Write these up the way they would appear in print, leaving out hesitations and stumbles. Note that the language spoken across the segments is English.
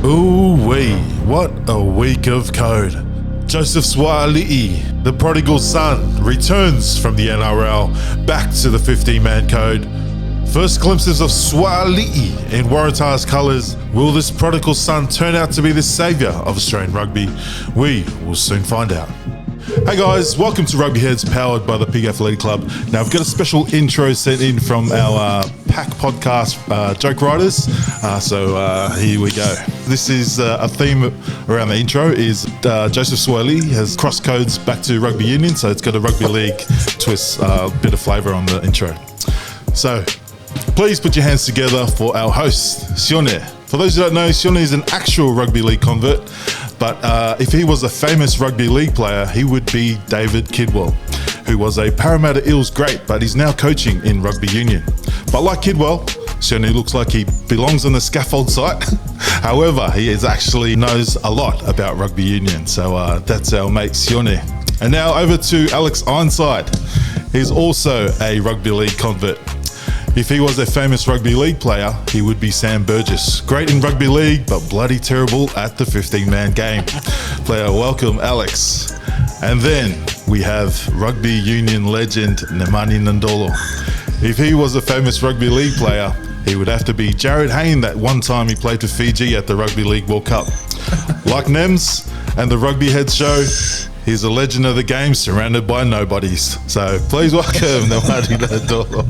Ooh-wee, what a week of code. Joseph Sua'ali'i, the prodigal son, returns from the NRL back to the 15-man code. First glimpses of Sua'ali'i in Waratahs colours. Will this prodigal son turn out to be the saviour of Australian rugby? We will soon find out. Hey guys, welcome to Rugby Heads, powered by the Pig Athletic Club. Now, we've got a special intro sent in from our Pack podcast joke writers. So here we go. This is a theme around the intro is Joseph Suaalii has cross codes back to rugby union, so it's got a rugby league twist, bit of flavour on the intro. So please put your hands together for our host, Sione. For those who don't know, Sione is an actual rugby league convert. But if he was a famous rugby league player, he would be David Kidwell, who was a Parramatta Eels great, but he's now coaching in rugby union. But like Kidwell, Sione looks like he belongs on the scaffold site. However, he actually knows a lot about rugby union. So that's our mate Sione. And now over to Alex Ironside. He's also a rugby league convert. If he was a famous rugby league player, he would be Sam Burgess. Great in rugby league, but bloody terrible at the 15-man game. Player, welcome, Alex. And then we have rugby union legend Nemani Nandolo. If he was a famous rugby league player, he would have to be Jared Hayne that one time he played for Fiji at the Rugby League World Cup. Like Nems and the Rugby Heads show, he's a legend of the game surrounded by nobodies. So please welcome Nemani Nandolo.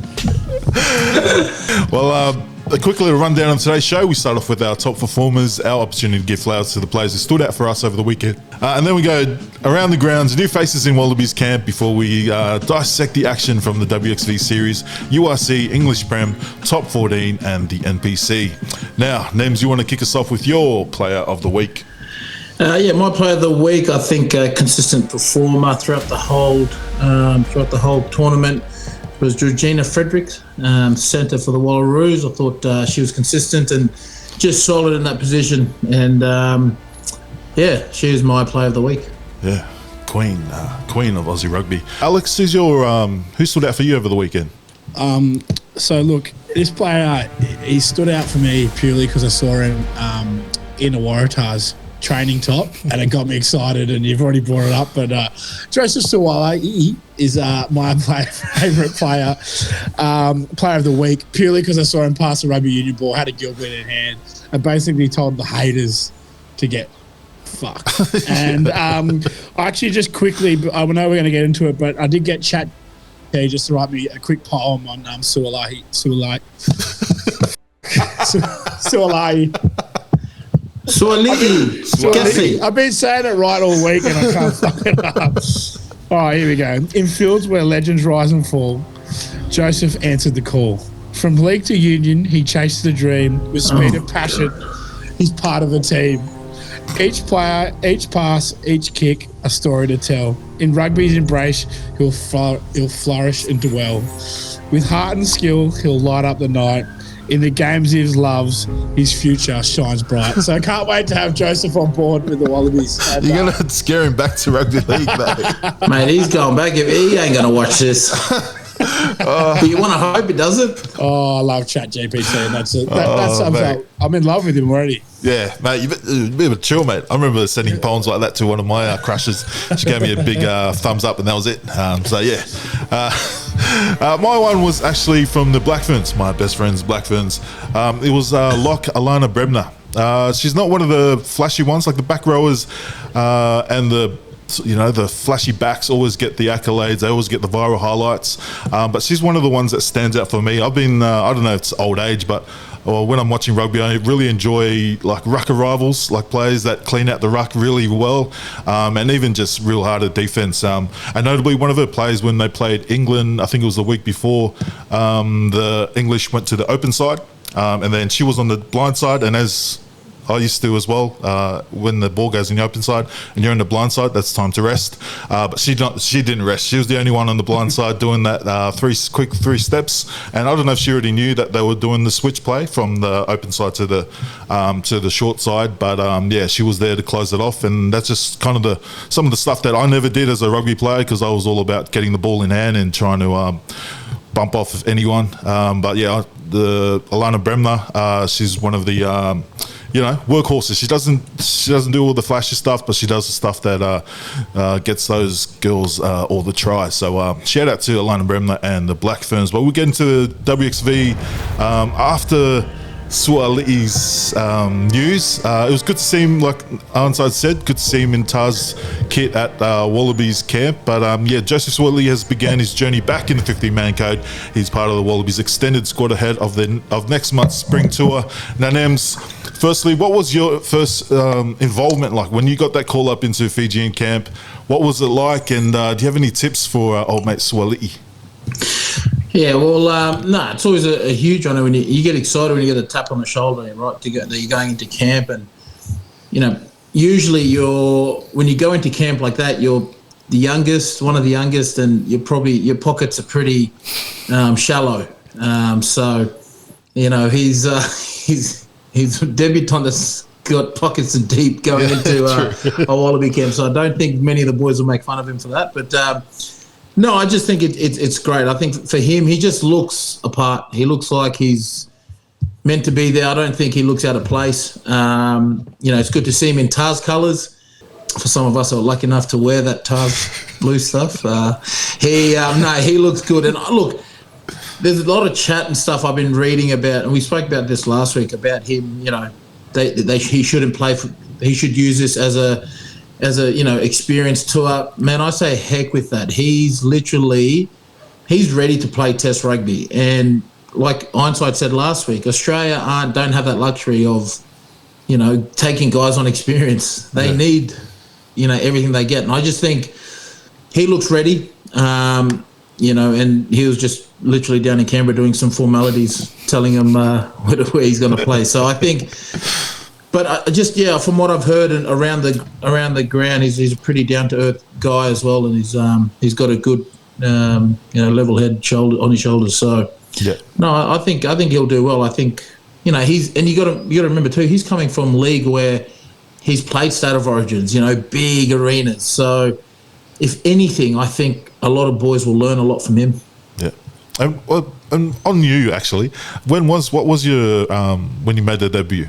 Well, a quick little rundown of today's show. We start off with our top performers, our opportunity to give flowers to the players who stood out for us over the weekend. And then we go around the grounds, new faces in Wallabies camp before we dissect the action from the WXV series, URC, English Prem, Top 14 and the NPC. Now, Nems, you want to kick us off with your player of the week? My player of the week, I think consistent performer throughout the whole tournament, was Georgina Fredericks, centre for the Wallaroos. I thought she was consistent and just solid in that position. And, she was my player of the week. Yeah, queen of Aussie rugby. Alex, who stood out for you over the weekend? So, look, this player, he stood out for me purely because I saw him in a Waratahs training top, and it got me excited, and you've already brought it up, but Joseph Suaalii is my favourite player of the week, purely because I saw him pass a rugby union ball, had a Gilbert in hand, and basically told the haters to get fucked. And I actually just quickly, I know we're going to get into it, but I did get chat just to write me a quick poem on Suaalii. Sua'ali'i. I've been saying it right all week and I can't fuck it up. All right, here we go. In fields where legends rise and fall, Joseph answered the call. From league to union, he chased the dream with speed and passion. He's part of the team. Each player, each pass, each kick, a story to tell. In rugby's embrace, he'll flourish and dwell. With heart and skill, he'll light up the night. In the games he loves, his future shines bright. So I can't wait to have Joseph on board with the Wallabies. And, you're going to scare him back to rugby league, mate. Mate, he's going back. He ain't going to watch this. But you want to hope he does it? Oh, I love ChatGPT. And that's I'm in love with him already. Yeah, mate, you're a bit of a chill, mate. I remember sending poems like that to one of my crushes. She gave me a big thumbs up, and that was it. My one was actually from the Black Ferns, my best friend's Black Ferns. It was Lock Alana Bremner. She's not one of the flashy ones, like the back rowers and the flashy backs always get the accolades. They always get the viral highlights. But she's one of the ones that stands out for me. I've been, I don't know if it's old age, but when I'm watching rugby, I really enjoy like ruck arrivals, like players that clean out the ruck really well, and even just real hard at defence. And notably, one of her players when they played England, I think it was the week before, the English went to the open side, and then she was on the blind side, and as I used to as well. When the ball goes in the open side and you're in the blind side, that's time to rest. But she didn't rest. She was the only one on the blind side doing that quick three steps. And I don't know if she already knew that they were doing the switch play from the open side to the short side. But she was there to close it off. And that's just kind of some of the stuff that I never did as a rugby player, because I was all about getting the ball in hand and trying to bump off anyone. The Alana Bremner, she's one of the workhorses. She doesn't do all the flashy stuff, but she does the stuff that gets those girls all the tries. So shout out to Alana Bremner and the Black Ferns. But we'll get into the WXV after Sua'ali'i's news. It was good to see him, like Ironside said, good to see him in Taz kit at Wallabies camp. But Joseph Sua'ali'i has began his journey back in the 15-man code. He's part of the Wallabies extended squad ahead of next month's spring tour. Now, Nems, firstly, what was your first involvement like when you got that call up into Fijian camp? What was it like, and do you have any tips for old mate Sua'ali'i? Yeah, well, it's always a huge honor when you get excited when you get a tap on the shoulder, right? That you're going into camp, and usually when you go into camp like that, you're the youngest, one of the youngest, and your pockets are pretty shallow. So he's a debutant that's got pockets deep going into a Wallaby camp. So I don't think many of the boys will make fun of him for that, but. No, I just think it's great. I think for him, he just looks apart. He looks like he's meant to be there. I don't think he looks out of place. It's good to see him in Taz colours. For some of us who are lucky enough to wear that Taz blue stuff, he looks good. And look, there's a lot of chat and stuff I've been reading about, and we spoke about this last week about him. He shouldn't play. He should use this as a experienced tour. Man, I say heck with that. He's ready to play Test rugby. And like Ironside said last week, Australia don't have that luxury of, taking guys on experience. They need, everything they get. And I just think he looks ready, and he was just literally down in Canberra doing some formalities, telling him where he's going to play. So I think... But from what I've heard and around the ground, he's a pretty down to earth guy as well, and he's got a good level head on his shoulders. So I think he'll do well. I think you got to remember too, he's coming from league where he's played State of Origins, big arenas. So if anything, I think a lot of boys will learn a lot from him. Yeah. And on you actually, what was your when you made the debut?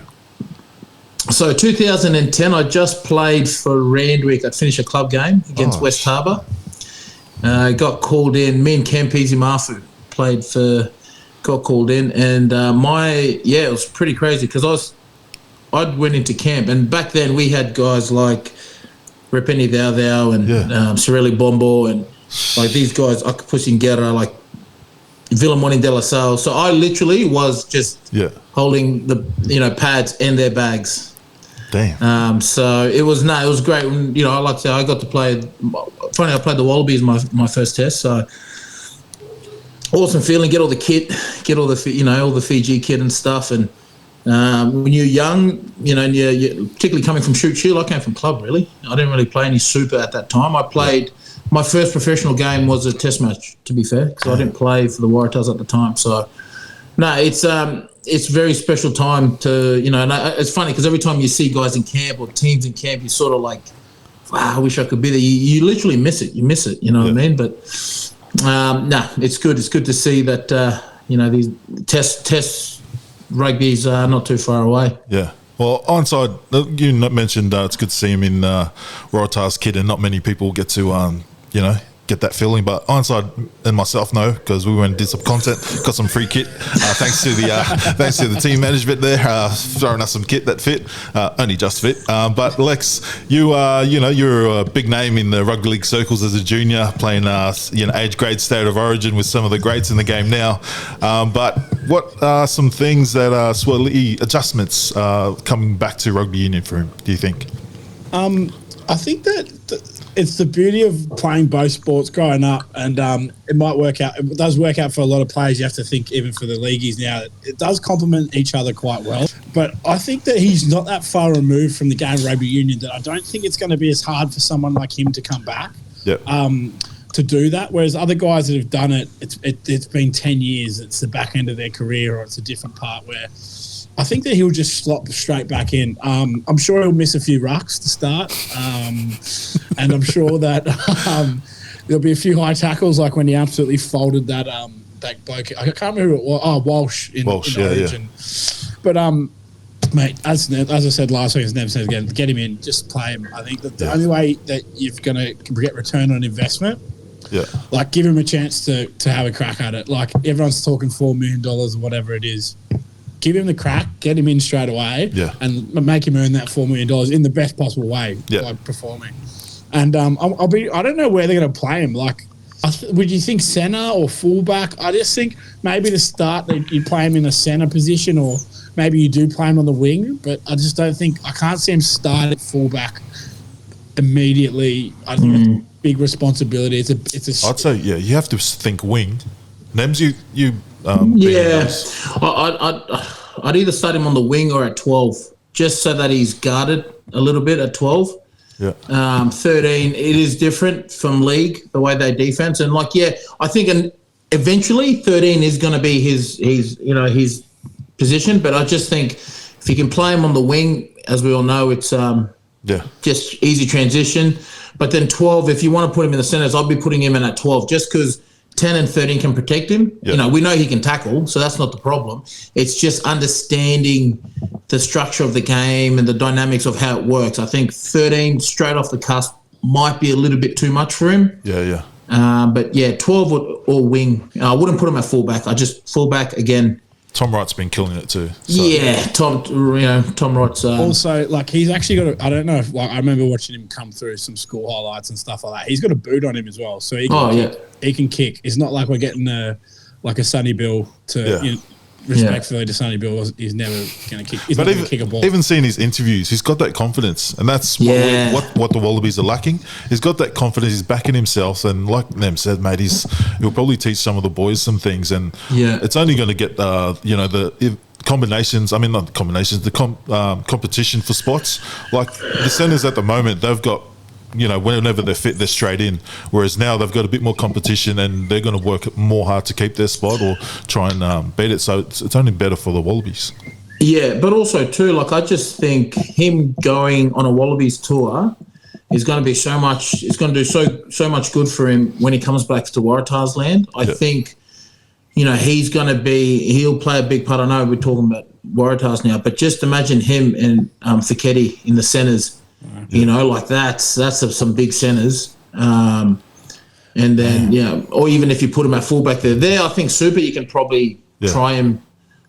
So 2010, I just played for Randwick. I'd finished a club game against West Harbour. Got called in. Me and Kempizi Mafu got called in. And it was pretty crazy because I went into camp. And back then we had guys like Repeni Thau and Sorelli Bombo and like these guys, Akapusi Ngera, like Villamoni De La Salle. So I literally was just holding the pads and their bags. Damn. So it was great. I like to say I got to play. Funny, I played the Wallabies my first test. So awesome feeling. Get all the kit, get all the all the Fiji kit and stuff. And when you're young, and you're particularly coming from Shoot, I came from club really. I didn't really play any super at that time. I played my first professional game was a test match. To be fair, because I didn't play for the Waratahs at the time. So no, it's a very special time to, and it's funny because every time you see guys in camp or teams in camp, you're sort of like, wow, I wish I could be there. You literally miss it. You miss it, what I mean? But, it's good. It's good to see that, these test rugby's not too far away. Yeah. Well, Ironside, you mentioned it's good to see him in Waratahs kit, and not many people get to, get that feeling, but Ironside and myself know because we went and did some content, got some free kit. Thanks to the team management there, throwing us some kit that fit, only just fit. But Lex, you're a big name in the rugby league circles as a junior, playing age grade State of Origin with some of the greats in the game now. But what are some things that are Sua'ali'i adjustments coming back to rugby union for him? Do you think? I think that it's the beauty of playing both sports growing up, and it might work out. It does work out for a lot of players. You have to think, even for the leagueies now, it does complement each other quite well. But I think that he's not that far removed from the game of rugby union that I don't think it's going to be as hard for someone like him to come back to do that. Whereas other guys that have done it, it's been 10 years. It's the back end of their career, or it's a different part where I think that he'll just slot straight back in. I'm sure he'll miss a few rucks to start, and I'm sure that there'll be a few high tackles, like when he absolutely folded that bloke. I can't remember who it was. Oh, Walsh in Origin. Yeah. But mate, as I said last week, as Nev says again, get him in, just play him. I think that the only way that you're going to get return on investment, like give him a chance to have a crack at it. Like everyone's talking $4 million or whatever it is. Give him the crack, get him in straight away, and make him earn that $4 million in the best possible way, like performing. And I don't know where they're going to play him. Like, would you think centre or fullback? I just think maybe to start you play him in a centre position, or maybe you do play him on the wing. But I just don't think I can't see him start at fullback immediately. I think it's a big responsibility. I'd say you have to think wing. Nems, I'd either start him on the wing or at 12, just so that he's guarded a little bit at 12. 13, it is different from league, the way they defense. And I think eventually 13 is going to be his position. But I just think if you can play him on the wing, as we all know, it's just easy transition. But then 12, if you want to put him in the centers, I'll be putting him in at 12 just because 10 and 13 can protect him. We know he can tackle, so that's not the problem. It's just understanding the structure of the game and the dynamics of how it works. I think 13 straight off the cusp might be a little bit too much for him. But 12 or wing. I wouldn't put him at fullback. I just fullback again. Tom Wright's been killing it too. So. Tom Wright's also like he's actually got. I don't know if I remember watching him come through some school highlights and stuff like that. He's got a boot on him as well, so he can kick. It's not like we're getting a Sonny Bill to respectfully to Sonny Bill. He's never going to kick. He's not going to kick a ball. Even seeing his interviews, he's got that confidence, and that's what the Wallabies are lacking. He's got that confidence. He's backing himself, and like Nem said, mate, he'll probably teach some of the boys some things, and it's only going to get the combinations. I mean, not the combinations, the competition for spots. Like the centers at the moment, they've got. Whenever they're fit, they're straight in. Whereas now they've got a bit more competition and they're going to work more hard to keep their spot or try and beat it. So it's only better for the Wallabies. Yeah, but also too, I just think him going on a Wallabies tour is going to be so much. It's going to do so much good for him when he comes back to Waratahs land. I think, he's going to he'll play a big part. I know we're talking about Waratahs now, but just imagine him and Fiketti in the centres. That's some big centres. And then, or even if you put him at fullback there, I think Super, you can probably try him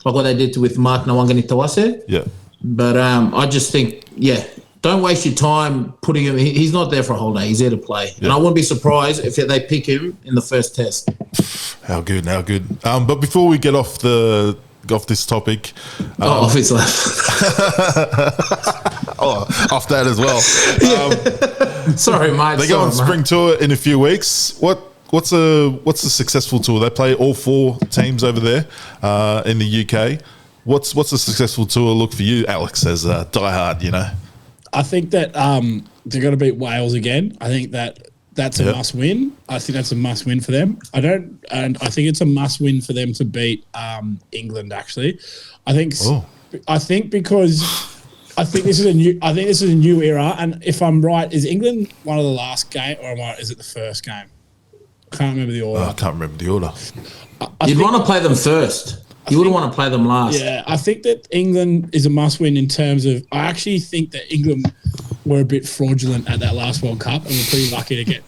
like what they did with Mark Nawangani-Tawase. Yeah. But I just think, don't waste your time putting him. He's not there for a whole day. He's there to play. Yeah. And I wouldn't be surprised if they pick him in the first test. How good. But before we get off this topic. Off his left. Off that as well. Sorry, mate. They go on spring tour in a few weeks. What's a successful tour? They play all 4 teams over there in the UK. What's a successful tour look for you, Alex, as a diehard, I think that they're going to beat Wales again. I think that's a must win. I think that's a must win for them. I think it's a must win for them to beat England. Actually, I think because I think this is a new era. And if I'm right, is England one of the last game, or is it the first game? I can't remember the order. I can't remember the order. You'd want to play them first. You wouldn't want to play them last. Yeah, I think that England is a must win in terms of. I actually think that England were a bit fraudulent at that last World Cup, and we're pretty lucky to get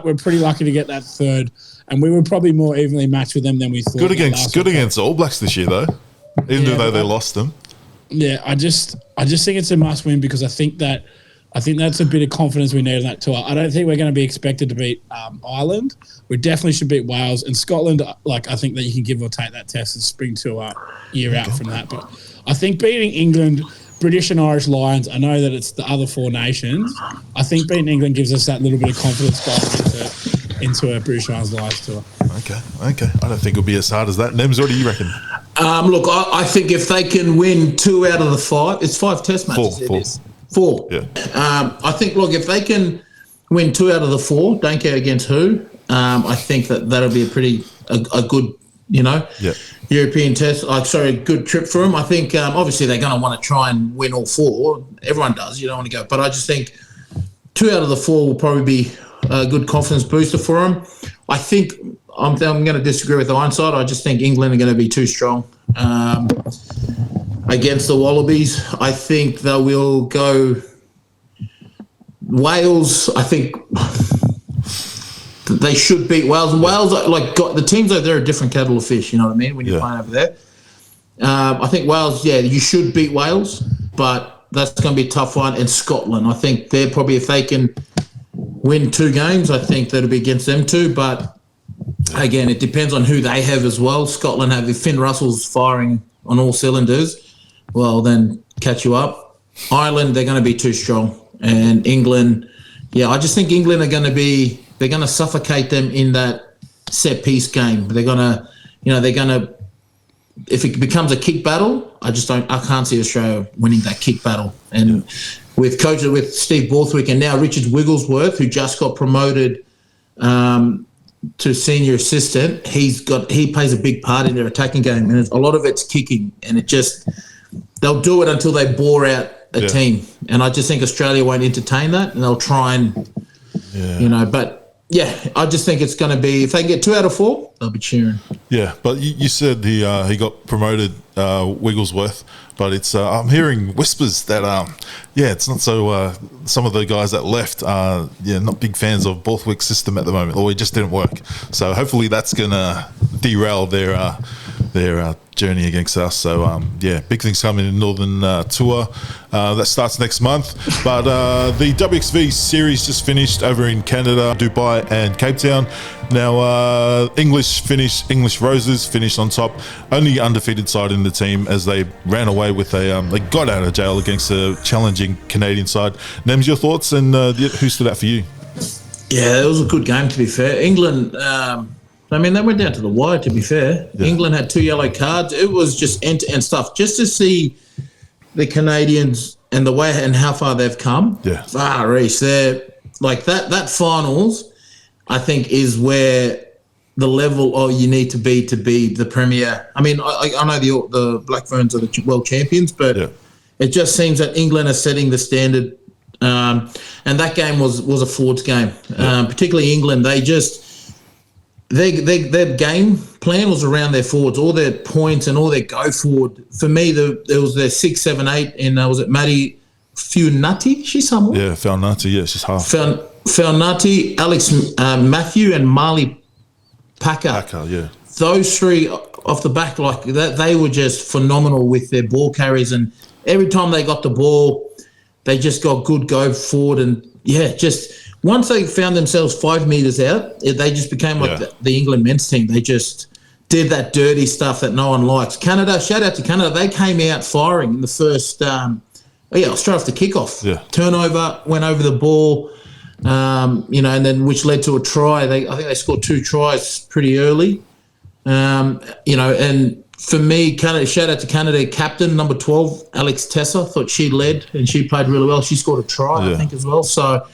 we're pretty lucky to get that third, and we were probably more evenly matched with them than we thought. Good against All Blacks this year though, even though they lost them. Yeah, I just think it's a must win because I think that's a bit of confidence we need on that tour. I don't think we're going to be expected to beat Ireland. We definitely should beat Wales and Scotland. I think that you can give or take that test and spring tour year out from that. But I think beating England, British and Irish Lions, I know that it's the other 4 nations. I think beating England gives us that little bit of confidence going into a British and Irish Lions tour. Okay. I don't think it'll be as hard as that. Nems, what do you reckon? Look, I think if they can win 2 out of the 5, it's 5 test matches. 4. Yeah. I think, look, if they can win 2 out of the 4, don't care against who, I think that'll be a good, European test. Good trip for them. I think obviously they're going to want to try and win all 4. Everyone does. You don't want to go. But I just think 2 out of the 4 will probably be a good confidence booster for them. I think I'm going to disagree with Ironside. I just think England are going to be too strong. against the Wallabies. I think they will go Wales. I think they should beat Wales. And Wales, the teams over there are a different kettle of fish, you know what I mean, when you're playing over there. I think Wales, you should beat Wales, but that's going to be a tough one. And Scotland, I think they're probably, if they can win 2 games, I think that'll be against them too. But again, it depends on who they have as well. Scotland have, if Finn Russell's firing on all cylinders, well, then catch you up. Ireland, they're going to be too strong. And England, I just think England are going to they're going to suffocate them in that set piece game. They're going to, if it becomes a kick battle, I can't see Australia winning that kick battle. And with Steve Borthwick and now Richard Wigglesworth, who just got promoted to senior assistant, he plays a big part in their attacking game, and a lot of it's kicking, and they'll do it until they bore out a team. And I just think Australia won't entertain that, and they'll try and, but I just think it's going to be, if they can get 2 out of 4, they'll be cheering. Yeah, but you said he got promoted, Wigglesworth, but it's I'm hearing whispers that it's not so. Some of the guys that left are not big fans of Borthwick's system at the moment, or it just didn't work. So hopefully that's going to derail their journey against us. So big things coming in Northern Tour that starts next month. But the WXV series just finished over in Canada, Dubai and Cape Town. Now English Roses finished on top, only undefeated side in the team, as they ran away with they got out of jail against a challenging Canadian side. Nems, your thoughts, and who stood out for you? Yeah, it was a good game, to be fair. England, they went down to the wire, to be fair. Yeah. England had 2 yellow cards. It was just end-to-end stuff. Just to see the Canadians and the way and how far they've come. Yeah. Far east. They're like that finals, I think, is where the level you need to be the Premier. I know the Black Ferns are the world champions, but it just seems that England are setting the standard. And that game was a forwards game. Particularly England, they just their game plan was around their forwards, all their points and all their go forward. For me, there was their 6, 7, 8, and was it Maddie Funati? She's someone. Yeah, Funati. Yeah, she's half. Funati, Alex Matthew, and Marley Packer. Yeah. Those 3 off the back, like that, they were just phenomenal with their ball carries, and every time they got the ball, they just got good go forward, and just once they found themselves 5 meters out, they just became like the England men's team. They just did that dirty stuff that no one likes. Canada, shout out to Canada, they came out firing in the first, straight off the kickoff. Yeah. Turnover, went over the ball, and then which led to a try. I think they scored 2 tries pretty early, and for me, Canada, shout out to Canada captain, number 12, Alex Tessa. Thought she led and she played really well. She scored a try, I think, as well. So,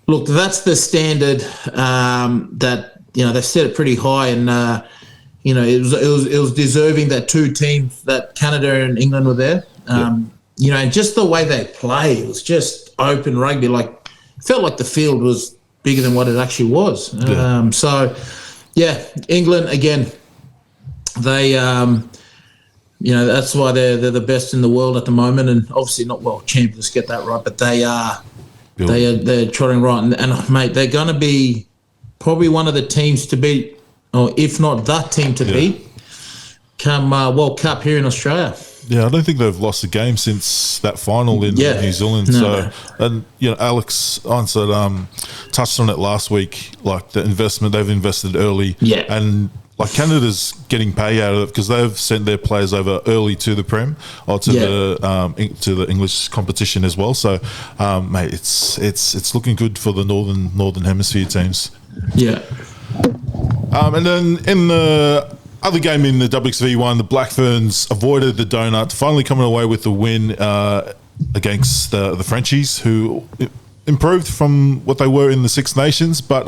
look, that's the standard that, they set it pretty high, and, it was deserving that 2 teams, that Canada and England were there. And just the way they play, it was just open rugby. Like, felt like the field was bigger than what it actually was. England, again, they, that's why they're the best in the world at the moment, and obviously not world champions, get that right, but they're trotting right, and mate, they're going to be probably one of the teams to beat, or if not that team to beat, come World Cup here in Australia. Yeah, I don't think they've lost a game since that final in New Zealand. No. So, and Alex Ansett touched on it last week, like the investment they've invested early, and like Canada's getting pay out of it because they've sent their players over early to the Prem or to the English competition as well. So, mate, it's looking good for the northern hemisphere teams. Yeah. And then in the other game in the WXV1, the Black Ferns avoided the donut, finally coming away with the win against the Frenchies, who improved from what they were in the Six Nations. But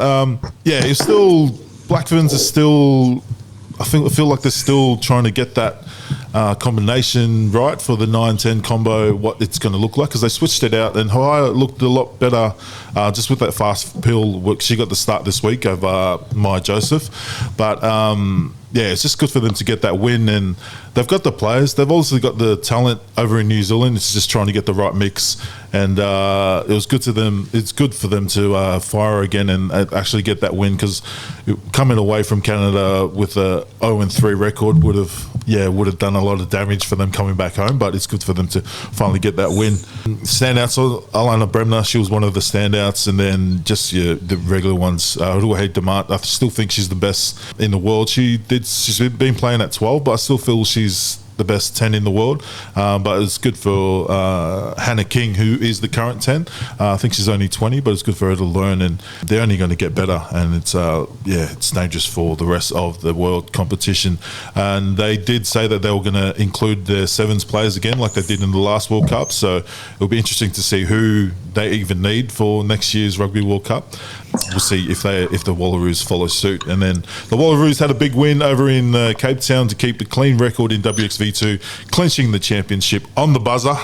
it's still, Black Ferns are still, I feel like they're still trying to get that combination right for the 9-10 combo, what it's going to look like, because they switched it out, and Hawaii looked a lot better just with that fast pill work. She got the start this week over Maya Joseph, but yeah, it's just good for them to get that win, and they've got the players. They've also got the talent over in New Zealand. It's just trying to get the right mix, and it was good to them. It's good for them to fire again and actually get that win, because coming away from Canada with a 0-3 record would have done a lot of damage for them coming back home. But it's good for them to finally get that win. Standouts: Alana Bremner, she was one of the standouts, and then just the regular ones. Ruahei Demant, I still think she's the best in the world. She's been playing at 12, but I still feel she's the best 10 in the world. But it's good for Hannah King, who is the current 10. I think she's only 20, but it's good for her to learn, and they're only going to get better. And it's dangerous for the rest of the world competition. And they did say that they were going to include their sevens players again, like they did in the last World Cup. So it'll be interesting to see who they even need for next year's Rugby World Cup. We'll see if the Wallaroos follow suit. And then the Wallaroos had a big win over in Cape Town to keep a clean record in WXV2, clinching the championship on the buzzer.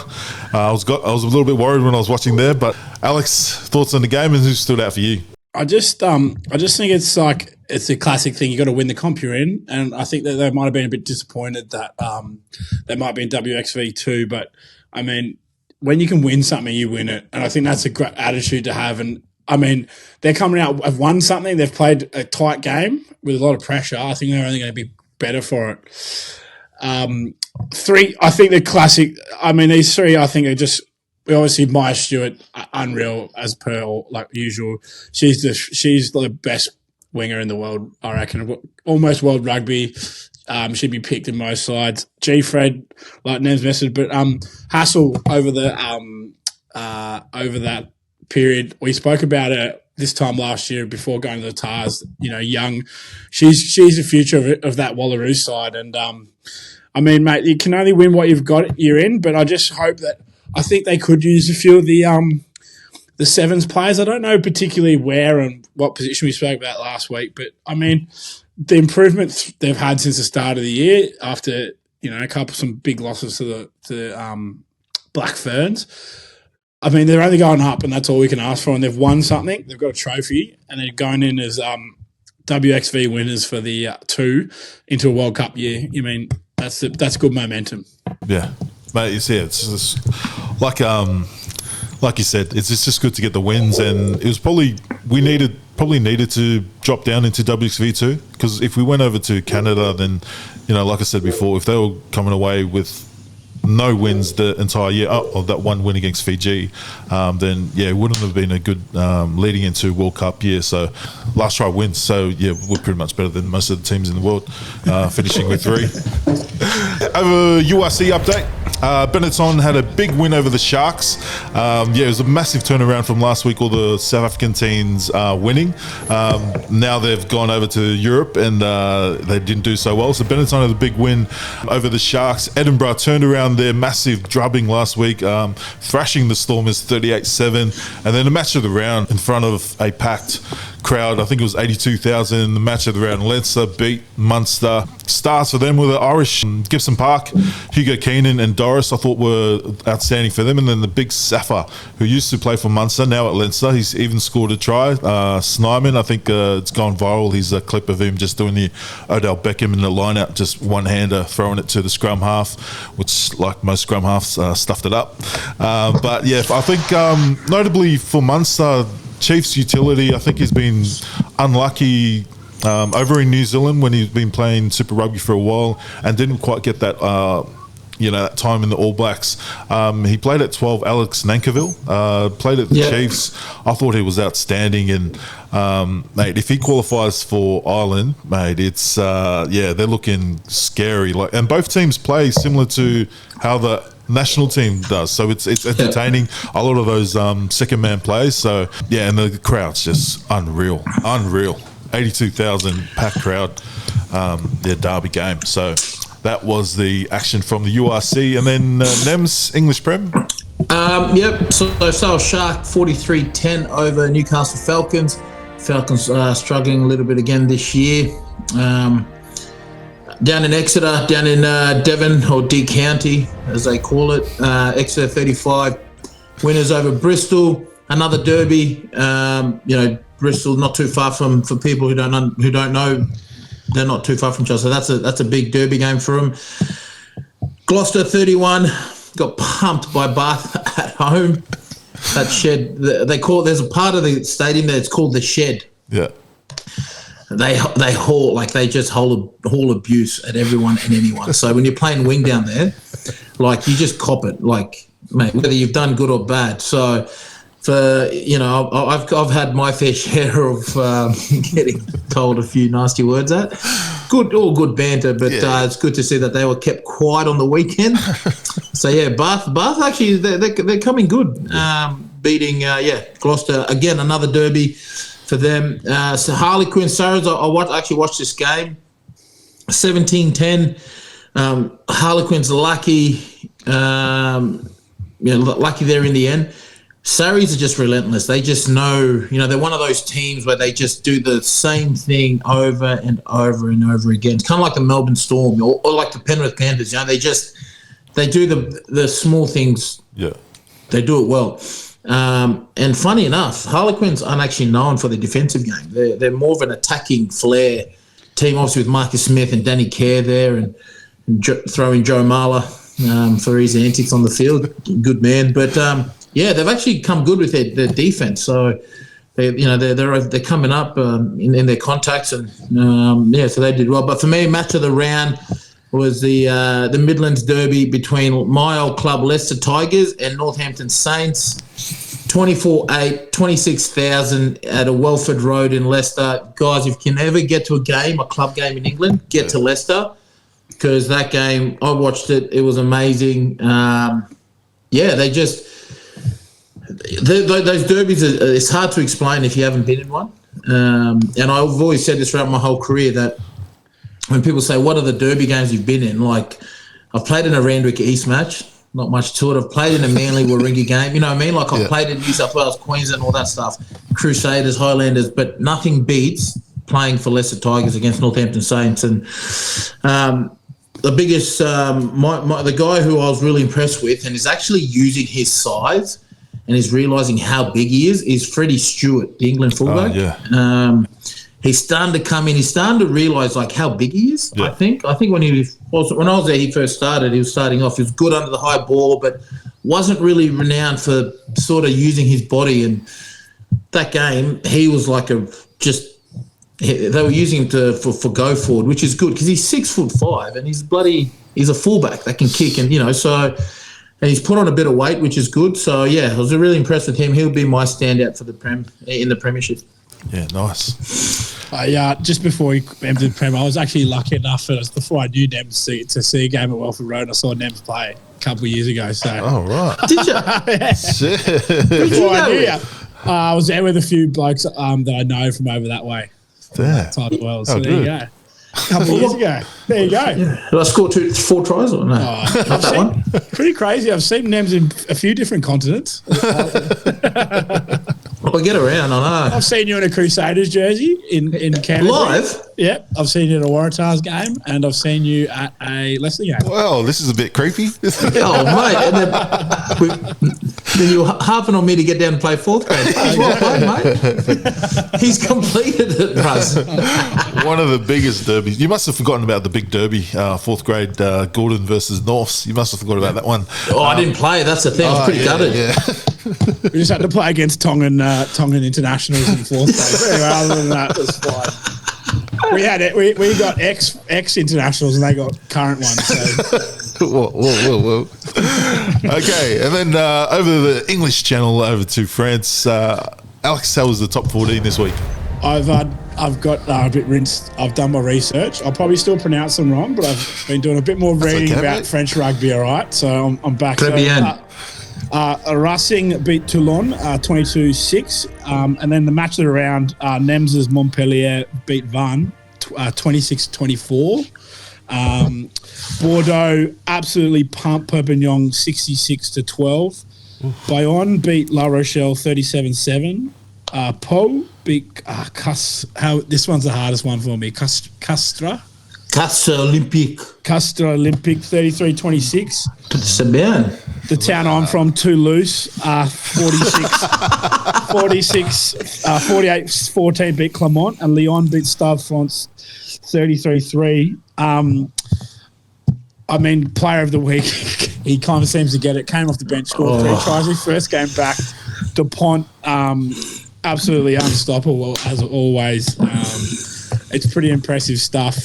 I was a little bit worried when I was watching there, but Alex, thoughts on the game and who stood out for you? I just think it's a classic thing. You got to win the comp you're in, and I think that they might have been a bit disappointed that they might be in WXV2, but I mean, when you can win something, you win it, and I think that's a great attitude to have. And I mean, they're coming out, have won something. They've played a tight game with a lot of pressure. I think they're only going to be better for it. Three, I think they're classic. I mean, these three, I think are just, obviously Maya Stewart, unreal as per like usual. She's the best winger in the world, I reckon. Almost world rugby. She'd be picked in most sides. G-Fred, like Nev's message, but Hassel over that period. We spoke about it this time last year before going to the Tars. You know, young. She's the future of that Wallaroo side. And I mean, mate, you can only win what you're in. But I just hope that, I think they could use a few of the sevens players. I don't know particularly where and what position we spoke about last week, but I mean, the improvements they've had since the start of the year after, you know, some big losses to the Black Ferns. I mean, they're only going up, and that's all we can ask for. And they've won something. They've got a trophy, and they're going in as WXV winners for the 2 into a World Cup year. I mean, that's good momentum. Yeah, mate. It's just like you said, it's just good to get the wins, and it was probably needed to drop down into WXV2, because if we went over to Canada, then, you know, like I said before, if they were coming away with no wins the entire year, or that one win against Fiji, then yeah, it wouldn't have been a good leading into World Cup year. So last try wins. So yeah, we're pretty much better than most of the teams in the world, finishing with 3. Over URC update. Benetton had a big win over the Sharks. It was a massive turnaround from last week, all the South African teams winning. Now they've gone over to Europe, and they didn't do so well. So Benetton had a big win over the Sharks. Edinburgh turned around their massive drubbing last week, thrashing the Stormers 38-7. And then the match of the round in front of a packed crowd. I think it was 82,000. The match of the round, Leinster beat Munster. Stars for them were the Irish, Gibson Park, Hugo Keenan and Doris, I thought were outstanding for them. And then the big Safa, who used to play for Munster, now at Leinster. He's even scored a try. Snyman, I think it's gone viral. He's a clip of him just doing the Odell Beckham in the line-out, just one-hander, throwing it to the scrum half, which, like most scrum halves, stuffed it up. But yeah, I think notably for Munster, Chief's utility, I think he's been unlucky over in New Zealand when he's been playing Super Rugby for a while and didn't quite get that that time in the All Blacks. He played at 12, Alex Nankivell, played at the Chiefs. I thought he was outstanding, and mate, if he qualifies for Ireland, mate, it's they're looking scary. Like, and both teams play similar to how the national team does, so it's entertaining. A lot of those second man plays. So yeah, and the crowd's just unreal. 82,000 packed crowd. Their derby game. So that was the action from the URC, and then Nems English Prem. So Sale Shark 43-10 over Newcastle Falcons. Falcons struggling a little bit again this year. Down in Exeter, down in Devon, or D County as they call it, Exeter 35 winners over Bristol. Another derby. Bristol not too far from, for people who don't know, they're not too far from each other. So that's a big derby game for them. Gloucester 31 got pumped by Bath at home. That shed, they call it, there's a part of the stadium there, it's called the Shed. Yeah. They haul, like they just haul abuse at everyone and anyone. So when you're playing wing down there, like you just cop it, like, mate, whether you've done good or bad. So I've had my fair share of getting told a few nasty words at. All good banter, but it's good to see that they were kept quiet on the weekend. So yeah, Bath actually they're coming good, beating Gloucester again, another derby for them. So Harlequin Saracens, I actually watched this game, 17-10. Harlequins lucky, lucky there in the end. Sarries are just relentless. They just know, they're one of those teams where they just do the same thing over and over and over again. It's kind of like the Melbourne Storm or like the Penrith Panthers. They do the small things. Yeah, they do it well. And funny enough, Harlequins aren't actually known for their defensive game. They're more of an attacking flair team, obviously with Marcus Smith and Danny Kerr there, and throw in Joe Marler for his antics on the field. Good man, but. They've actually come good with their defense. So they're coming up in their contacts, and so they did well. But for me, match of the round was the Midlands Derby between my old club Leicester Tigers and Northampton Saints. 24-8, 26,000 at a Welford Road in Leicester. Guys, if you can ever get to a club game in England, get to Leicester, because that game, I watched it. It was amazing. Those derbies, it's hard to explain if you haven't been in one. And I've always said this throughout my whole career, that when people say, what are the derby games you've been in? Like, I've played in a Randwick East match, not much to it. I've played in a Manly Warringah game, you know what I mean? Like, I've played in New South Wales, Queensland, all that stuff, Crusaders, Highlanders, but nothing beats playing for Leicester Tigers against Northampton Saints. And the biggest, the guy who I was really impressed with and is actually using his size and is realising how big he is Freddie Stewart, the England fullback. He's starting to come in. He's starting to realise like how big he is. Yeah. I think when I was there, he first started. He was starting off. He was good under the high ball, but wasn't really renowned for sort of using his body. And that game, he was like they were using him for go forward, which is good because he's 6'5" and he's a fullback that can kick, and so. And he's put on a bit of weight, which is good. So, I was really impressed with him. He'll be my standout for in the Premiership. Yeah, nice. Just before we entered the Prem, I was actually lucky enough, before I knew Nems, to see a game at Welford Road. I saw Nems play a couple of years ago. So. Oh, right. Did you? Shit. Before I knew you. I was there with a few blokes that I know from over that way. There. Time as well. So there you go. A couple of years ago. There you go. Yeah. Did I score 4 tries or no? Not that one? Pretty crazy. I've seen Nems in a few different continents. I get around, I know. I've seen you in a Crusaders jersey in Canada. Live? Yep. I've seen you at a Waratahs game, and I've seen you at a Leicester game. Well, this is a bit creepy. Oh, mate. And then you were harping on me to get down and play 4th grade. He's well played, mate. He's completed it, Russ. One of the biggest derbies. You must have forgotten about the big derby, 4th grade, Gordon versus Norths. You must have forgotten about that one. Oh, I didn't play. That's the thing. I was pretty gutted. Yeah. We just had to play against Tongan internationals in 4th grade. Anyway, other than that, it was fine. We had it. We got ex internationals and they got current ones. So. Whoa. Okay, and then over the English channel, over to France. Alex, how was the top 14 this week? I've got a bit rinsed. I've done my research. I'll probably still pronounce them wrong, but I've been doing a bit more reading about mate. French rugby. All right, so I'm back. Très bien. Racing beat Toulon 22-6, and then the match of the round, Nems's Montpellier beat Vannes 26-24. Bordeaux absolutely pumped Perpignan 66-12. Bayonne beat La Rochelle 37-7. Pau beat this one's the hardest one for me. Castres Castre Olympique. 33-26. C'est bien. The town I'm from, Toulouse, 48-14 beat Clermont, and Lyon beat Stade France 33-3. I mean, player of the week, he kind of seems to get it. Came off the bench, scored 3 tries. His first game back. Dupont, absolutely unstoppable as always. It's pretty impressive stuff.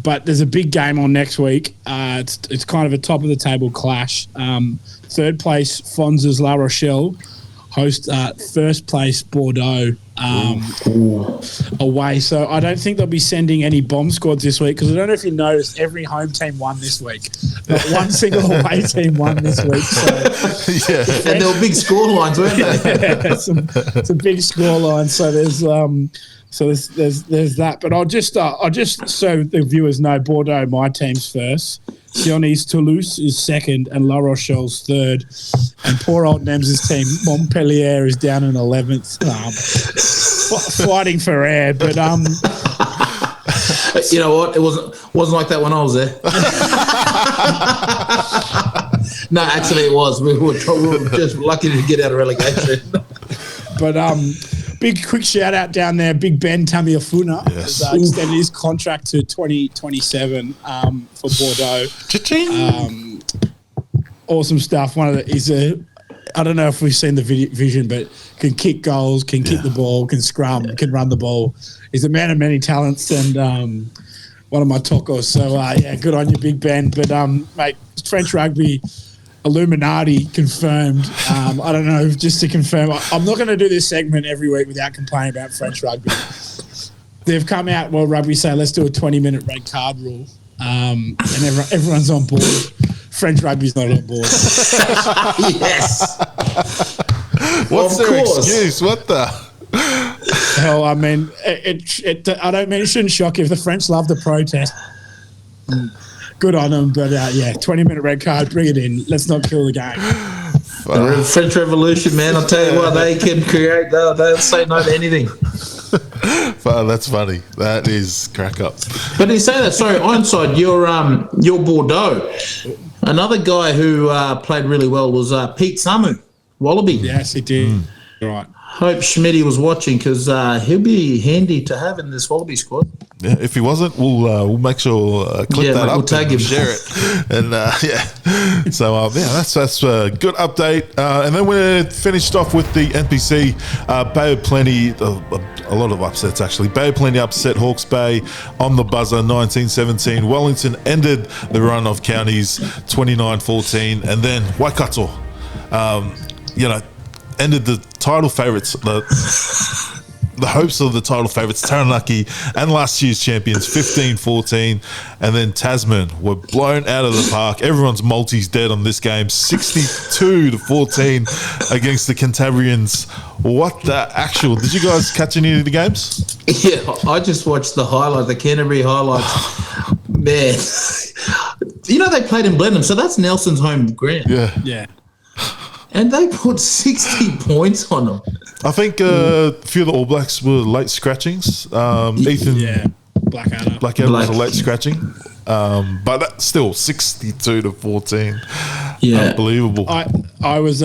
But there's a big game on next week. It's kind of a top of the table clash. Third place Fonz's La Rochelle host first place Bordeaux away. So I don't think they'll be sending any bomb squads this week, because I don't know if you noticed, every home team won this week. Not one single away team won this week. So and there were big score lines, weren't they? Yeah, some big score lines. So there's that. But I'll just so the viewers know, Bordeaux, my team's first. Sionis Toulouse is second, and La Rochelle's third. And poor old Nems's team, Montpellier, is down in 11th, fighting for air. But you know what? It wasn't like that when I was there. No, actually, it was. We were just lucky to get out of relegation. But big quick shout out down there, Big Ben Tamiafuna has extended his contract to 2027 for Bordeaux. Cha-ching. Awesome stuff. I don't know if we've seen the vision, but can kick goals, can kick the ball, can scrum, can run the ball. He's a man of many talents, and one of my tacos. So good on you, Big Ben. But mate, French rugby Illuminati confirmed. I don't know, just to confirm, I'm not going to do this segment every week without complaining about French rugby. They've come out, World Rugby say, let's do a 20-minute red card rule, and everyone's on board. French rugby's not on board. Yes. What's their excuse? What the hell? I mean, I don't mean it shouldn't shock you if the French love the protest. Good on them, but 20-minute red card, bring it in. Let's not kill the game. The French Revolution, man, I'll tell you what, they can create, they'll say no to anything. That's funny. That is crack up. But you say that, sorry, Ironside, you're Bordeaux. Another guy who played really well was Pete Samu, Wallaby. Yes, he did. Right. Hope Schmitty was watching, because he'll be handy to have in this Wallaby squad. Yeah, if he wasn't, we'll make sure clip that up, we'll tag him, share it, and So that's a good update. And then we finished off with the NPC Bay of Plenty. A lot of upsets actually. Bay of Plenty upset Hawke's Bay on the buzzer, 1917. Wellington ended the run of counties, 29-14, and then Waikato, ended the title favourites, the hopes of the title favourites, Taranaki, and last year's champions, 15-14. And then Tasman were blown out of the park. Everyone's multi's dead on this game, 62-14 against the Cantabrians. What the actual? Did you guys catch any of the games? Yeah, I just watched the highlights, the Canterbury highlights. Man, they played in Blenheim, so that's Nelson's home ground. Yeah. And they put 60 points on them. I think a few of the All Blacks were late scratchings. Ethan Blackadder was a late scratching. But that's still 62-14. Yeah. Unbelievable. I was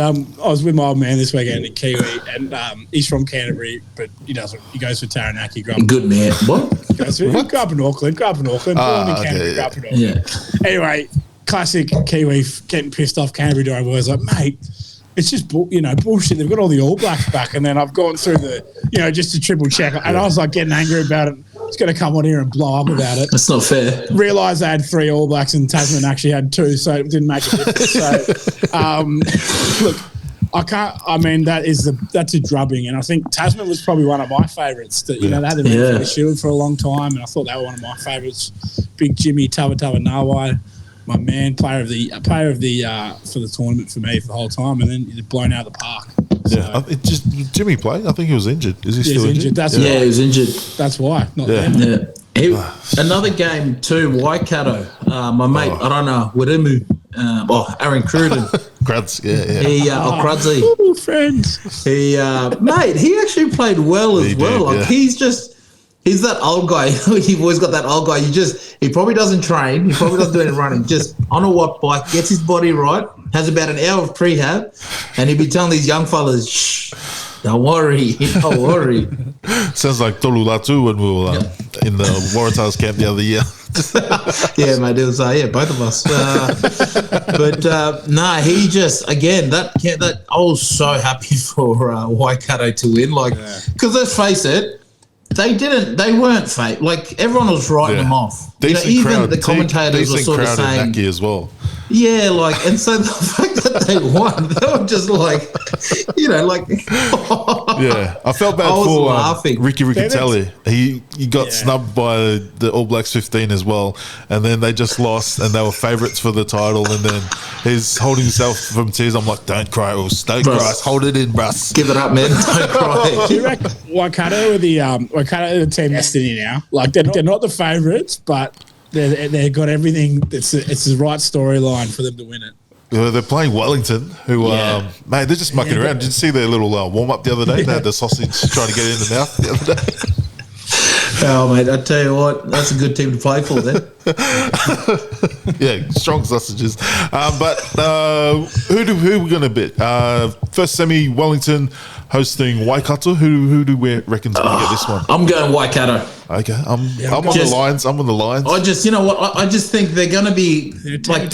with my old man this weekend in Kiwi, and he's from Canterbury, but he goes for Taranaki. Good man. What? Grew up in Auckland. Born in Canterbury, grew up in Auckland. Yeah. Anyway, classic Kiwi getting pissed off Canterbury to our words, like, mate, it's just bullshit. They've got all the All Blacks back, and then I've gone through the just to triple check, and I was like getting angry about it. It's going to come on here and blow up about it. That's not fair. Realised they had 3 All Blacks and Tasman actually had 2, so it didn't make a difference. So, look, I can't. I mean, that's a drubbing, and I think Tasman was probably one of my favourites. That they had the Medicare Shield for a long time, and I thought they were one of my favourites. Big Jimmy Tavatava-Nawai. My man, player of the for the tournament for me for the whole time, and then he's blown out of the park. So, just Jimmy played. I think he was injured. Is he still injured? He was injured. That's why. Another game too. Waikato. My mate, I don't know, Wiremu. Aaron Cruden. Cruds, Crudzy. Oh, friends. He actually played well as well. Did, he's just. He's that old guy. You've always got that old guy. He probably doesn't train. He probably doesn't do any running. Just on a watt bike, gets his body right, has about an hour of prehab, and he'll be telling these young fellas, shh, don't worry. Sounds like Tolulatu when we were in the Waratahs camp the other year. Yeah, mate. It was both of us. He just again I was so happy for Waikato to win. Because let's face it, they weren't fake. Like everyone was writing them off. Even crowd. the commentators were sort of saying Naki as well. Yeah, and so the fact that they won, they were just yeah, I felt bad for Ricky Riccatelli. He got snubbed by the All Blacks 15 as well, and then they just lost, and they were favourites for the title, and then he's holding himself from tears. I'm like, don't cry, don't cry, hold it in, bruss. Give it up, man. Don't cry. Do you reckon Waikato are the team destiny now? Like they're not the favourites, but they've got everything. It's the right storyline for them to win it. They're playing Wellington, who, mate, they're just mucking around. Did you see their little warm-up the other day? They had the sausage trying to get it in the mouth the other day. Oh, mate, I tell you what, that's a good team to play for then. Yeah, strong sausages. But who are we going to bet? First semi, Wellington hosting Waikato. Who do we reckon's going to get this one? I'm going Waikato. Okay, I'm on the Lions. I'm on the Lions. I just, you know what? I just think they're going to be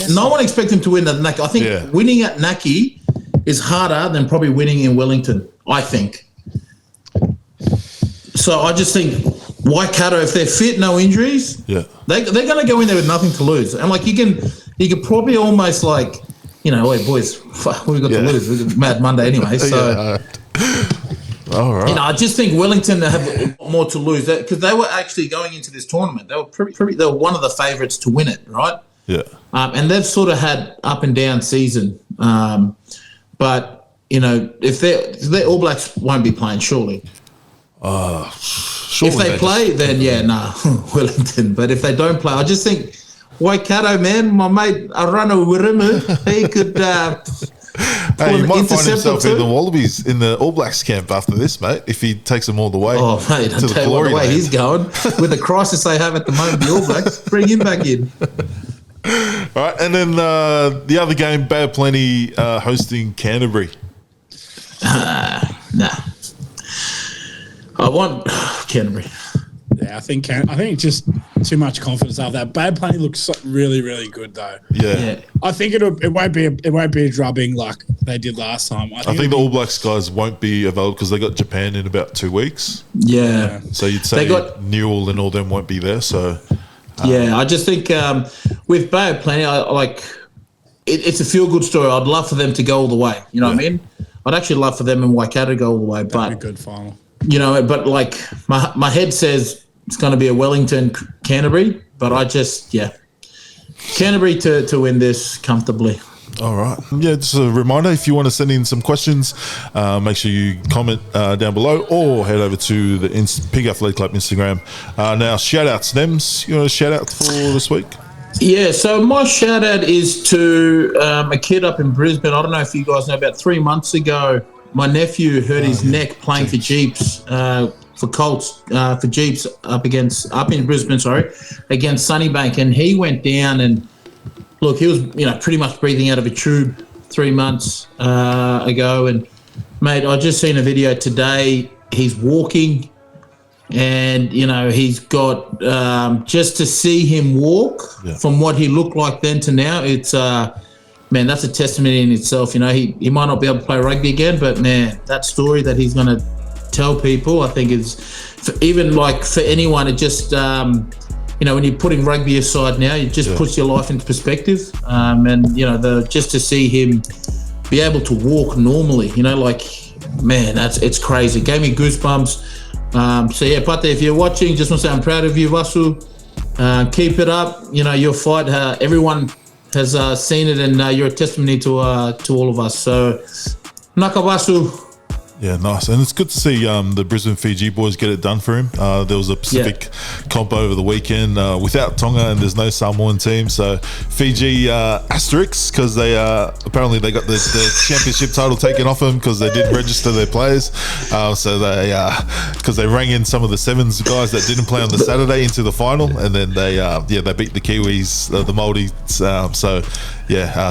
no one expects them to win at Naki. I think winning at Naki is harder than probably winning in Wellington. I think. So I just think Waikato, if they're fit, no injuries, they're going to go in there with nothing to lose. And you can probably almost wait, boys, what we got to lose? We've got Mad Monday anyway. So. All right. I just think Wellington have a lot more to lose because they were actually going into this tournament. They were they were one of the favourites to win it, right? Yeah. And they've sort of had up and down season, but if they All Blacks won't be playing, surely. If they play, then Wellington. But if they don't play, I just think Waikato, man, my mate Arana Wirimu, he could. Hey, he might find himself in the Wallabies in the All Blacks camp after this, mate, if he takes them all the way. Oh, mate, I'll tell you what, the way he's going, with the crisis they have at the moment, the All Blacks, bring him back in. All right, and then the other game, Bay of Plenty hosting Canterbury. Nah. I want Canterbury. Yeah, I think just too much confidence after that. Bay of Plenty looks really, really good though. Yeah. I think it won't be a drubbing like they did last time. I think the All Blacks guys won't be available because they got Japan in about 2 weeks. Yeah. So you'd say Newell and all them won't be there. So I just think with Bay of Plenty, it's a feel-good story. I'd love for them to go all the way. You know what I mean? I'd actually love for them and Waikato to go all the way. That'd be a good final. But my head says it's going to be a Wellington Canterbury, but I just Canterbury to win this comfortably. All right. Yeah, just a reminder, if you want to send in some questions, make sure you comment down below or head over to the Pig Athlete Club Instagram. Now, shout-outs, Nems. You want a shout-out for this week? Yeah, so my shout-out is to a kid up in Brisbane. I don't know if you guys know, about 3 months ago, my nephew hurt his neck playing for Jeeps, for Colts, for Jeeps up in Brisbane, against Sunnybank, and he went down and look, he was pretty much breathing out of a tube 3 months ago, and mate, I just seen a video today. He's walking, and he's got just to see him walk from what he looked like then to now, it's. Man, that's a testimony in itself. He might not be able to play rugby again, but man, that story that he's going to tell people, I think is, for anyone, it just, when you're putting rugby aside now, it just puts your life into perspective. And, just to see him be able to walk normally, man, it's crazy. It gave me goosebumps. Pate, if you're watching, just want to say I'm proud of you, Vasu. Keep it up. Your fight, everyone has seen it, and you're a testimony to all of us. So, Nakawasu, Yeah, nice. And it's good to see the Brisbane Fiji boys get it done for him. There was a Pacific comp over the weekend without Tonga, and there's no Samoan team. So Fiji asterisks, because they apparently they got the championship title taken off them because they didn't register their players. So they because they rang in some of the Sevens guys that didn't play on the Saturday into the final, and then they beat the Kiwis, the Māori. So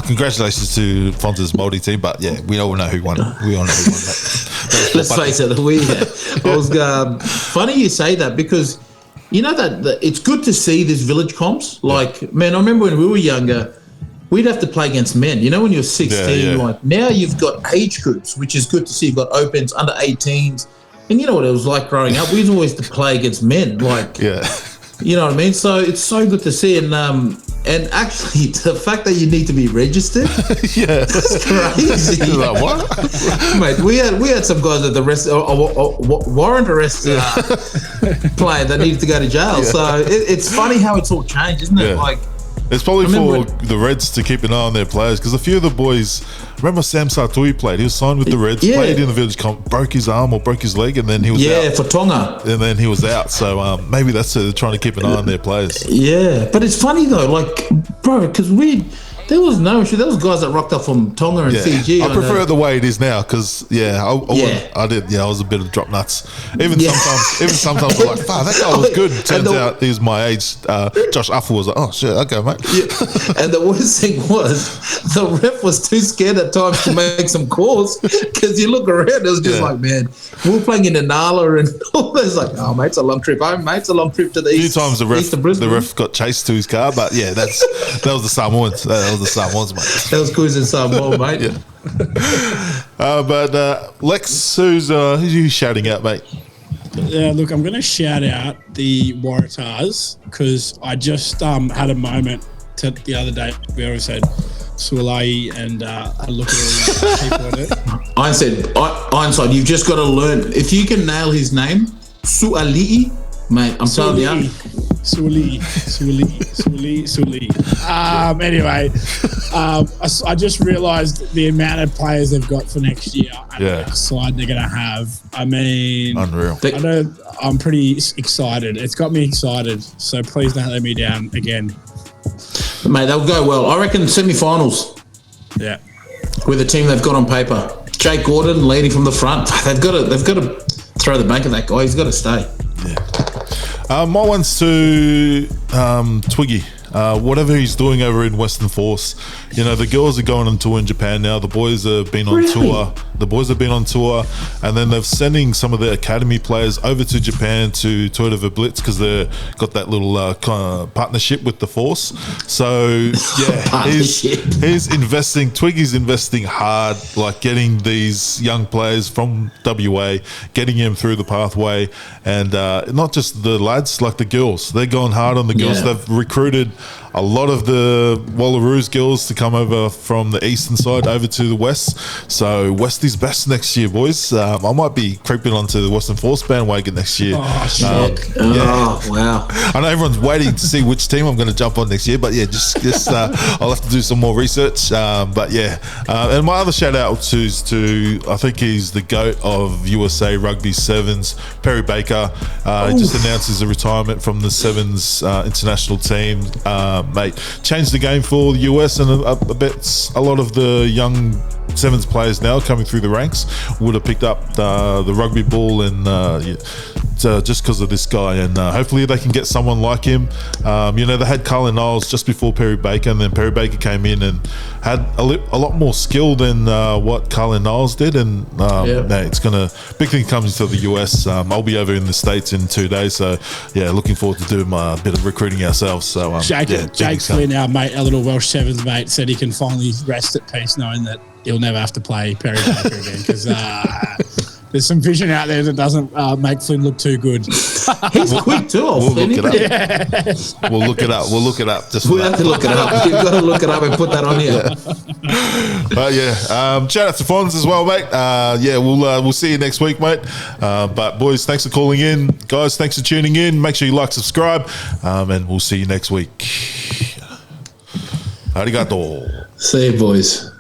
congratulations to Fonza's Māori team. But yeah, we all know who won. We all know who won that. Let's face it, funny you say that, because you know that it's good to see these village comps. Like, man, I remember when we were younger, we'd have to play against men. You know, when you're 16, like now you've got age groups, which is good to see. You've got opens, under 18s, and you know what it was like growing up. We used always to play against men, like you know what I mean. So it's so good to see, and actually, the fact that you need to be registered, that's crazy. Like, what? Mate, we had some guys at the warrant arrest player that needed to go to jail. So it's funny how it's all changed, isn't it? Like, it's probably for the Reds to keep an eye on their players, because a few of the boys, remember Sam Sartui played. He was signed with the Reds, played in the village comp, broke his arm or broke his leg, and then he was out. Yeah, for Tonga. And then he was out. So maybe that's trying to keep an eye on their players. Yeah, but it's funny though, like, bro, because there was no issue. There was guys that rocked up from Tonga and Fiji. I prefer it the way it is now, because I was a bit of drop nuts. Even sometimes I'm like, fuck, that guy was good. Turns out he was my age. Josh Uffle was like, oh shit, okay, mate. And the worst thing was, the ref was too scared at times to make some calls, because you look around, it was just like, man, we were playing in Inala and all this, like, oh mate, it's a long trip home, mate, it's a long trip to the east. A few times the ref got chased to his car, but yeah, that was the Samoans. That was the Samoans, mate. That was Quiz and Samoa, mate. But Lex, who's you shouting out, mate? Look, I'm going to shout out the Waratahs, because I just had a moment the other day. We always said Sua'ali'i, and I look at all these people on it. I said, Ironside, you've just got to learn. If you can nail his name, Sua'ali'i, mate, I'm telling you. Suaalii. Anyway, I just realised the amount of players they've got for next year and the side they're going to have. I mean, unreal. I'm pretty excited. It's got me excited. So please don't let me down again. Mate, they'll go well. I reckon semi-finals. Yeah. With the team they've got on paper. Jake Gordon leading from the front. They've got to throw the bank at that guy. He's got to stay. Yeah. My one's to Twiggy. Whatever he's doing over in Western Force, you know, the girls are going on tour in Japan now. The boys have been on tour. And then they're sending some of the academy players over to Japan to Toyota Blitz, because they've got that little kind of partnership with the Force. So yeah, he's investing. Twiggy's investing hard, like getting these young players from WA, getting them through the pathway, and not just the lads, like the girls. They're going hard on the girls. They've recruited a lot of the Wallaroos girls to come over from the eastern side over to the west. So Westie's best next year, boys. I might be creeping onto the Western Force bandwagon next year. Oh, shit. Oh, wow. I know everyone's waiting to see which team I'm going to jump on next year, but yeah, just I'll have to do some more research. But yeah, and my other shout out is to, I think he's the GOAT of USA Rugby Sevens, Perry Baker. He just announced his retirement from the Sevens international team. Mate, changed the game for the US, and I bet a lot of the young Sevens players now coming through the ranks would have picked up the rugby ball, and just because of this guy, and hopefully they can get someone like him. You know, they had Carlin Niles just before Perry Baker, and then Perry Baker came in and had a lot more skill than what Carlin Niles did, and it's gonna big thing comes to the US. I'll be over in the States in 2 days, so yeah, looking forward to doing a bit of recruiting ourselves. So Jake Flynn, our little Welsh Sevens mate, said he can finally rest at peace knowing that he'll never have to play Perry Baker again, because there's some vision out there that doesn't make Flynn look too good. He's quick too. We'll look it up. Yeah. We'll look it up. We'll look it up. We'll have to look it up. You've got to look it up and put that on here. But yeah, shout out to Fonz as well, mate. We'll see you next week, mate. But boys, thanks for calling in. Guys, thanks for tuning in. Make sure you like, subscribe, and we'll see you next week. Arigato. See you, boys.